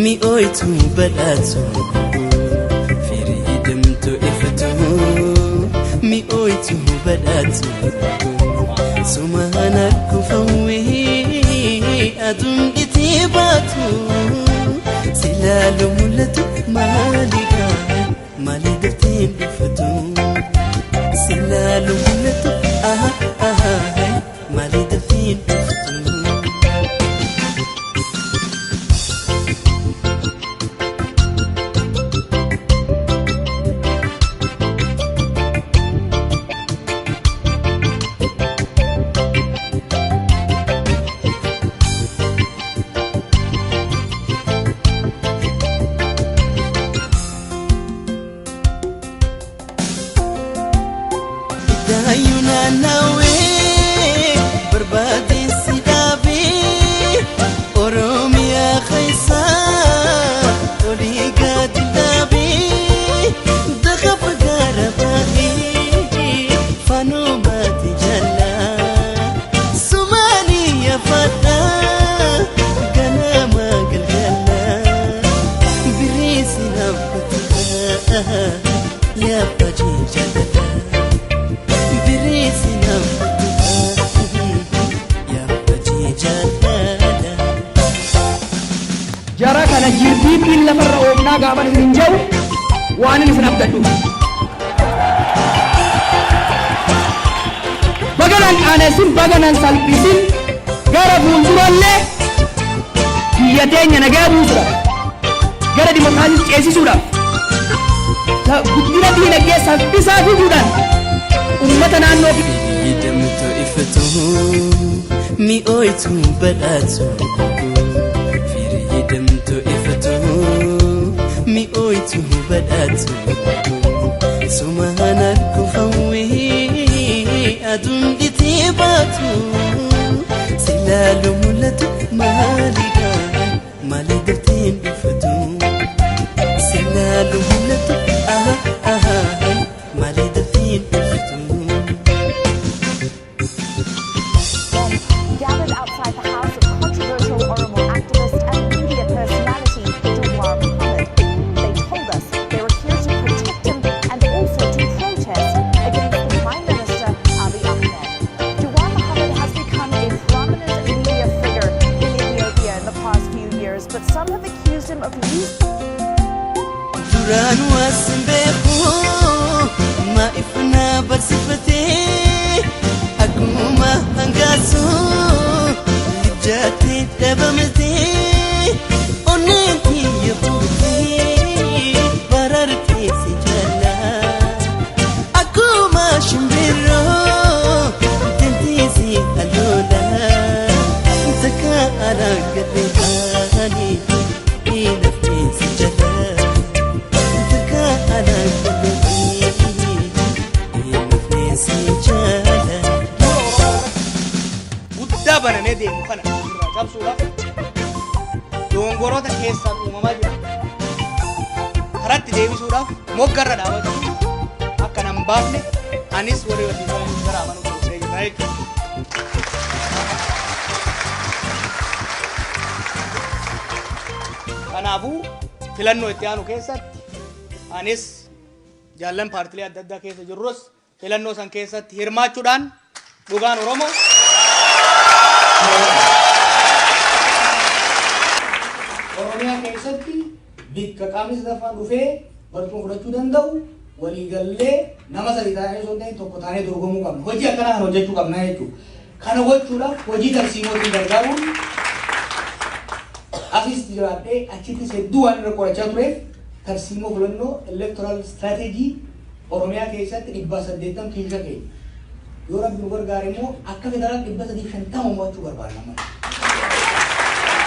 mi'ooytu badhaatu firidamtu ifatu mi'ooytu badhaatu sumaan arkufawwee aduun itti baatu silaalu mul'atu maaliidha maali dafteen ifatu silaalu mul'atu maali dafteen ifatu Ayuna nawe berbadi sidabi Oromia khaisa Toliga didabi Dakhab garabahi Fanu bati jalla Sumani ya fata Ganama galgala Birisi nafata Ya paji jalla Jara kana jirbiitiin lafarra oofnaa gaafa hin jiru waan inni sin abdadhu. Baganan aanesin baganan salphisin gara fuuldurallee biyya teenya nagaa buusuudhaaf gara dimokiraasii ceesisuudhaaf guddina diinagdee saffisaa fiduudhaan uummata naannoo firidamtu ifatu mi'ooytu badhaatu firidamtu ifatu mi'ooytu badhaatu sumaan arkufawwee aduun itti baatu silaalu mul'atu maaliidha maali dafteen ifatu silaalu mul'atu maali dafteen ifatu. Gathered outside the house of controversial Oromo activist and media personality Jawar Mohammed. They told us they were here to protect him and also to protest against the Prime Minister Abiy Ahmed. Jawar Mohammed has become a prominent media figure in Ethiopia in the past few years, but some have accused him of using Duran wasimbeku ma ifna barsifate akuma hangasu libjati dabamte onenti yabuti bararti sijala akuma shimbiro tentisi alola zaka aragate ani inafti sijala banamee deemu kana irraa cabsuudhaaf dongoroota keessaan uumamaa jira karatti deebisuudhaaf moggarra dhaabatu akka nan baafne anis warri waliin gara amanuu ta'uu jira jechuudha. Kanaafuu filannoo itti aanu keessatti anis jaallan paartilee adda addaa keessa jirrus filannoo san keessatti hirmaachuudhaan dhugaan Oromoo Oromiyaa keessatti bikka qaamni sadaffaan dhufee barcuma fudhachuu danda'u waliigallee nama sadii taanee osoo hin ta'in tokko taanee dorgomuu qabna. Hojii akkanaa kana hojjechuu qabna jechuudha. Kana gochuudhaaf hojii tarsiimootiin gargaaruun asis jiraadhee achittis hedduu waan irra qorachaa tureef tarsiimoo filannoo electoral strategy Oromiyaa keessatti 880 keessa keenya. Yoo rabbi nu gargaare immoo akka federaal 350 mo'achuu barbaadna.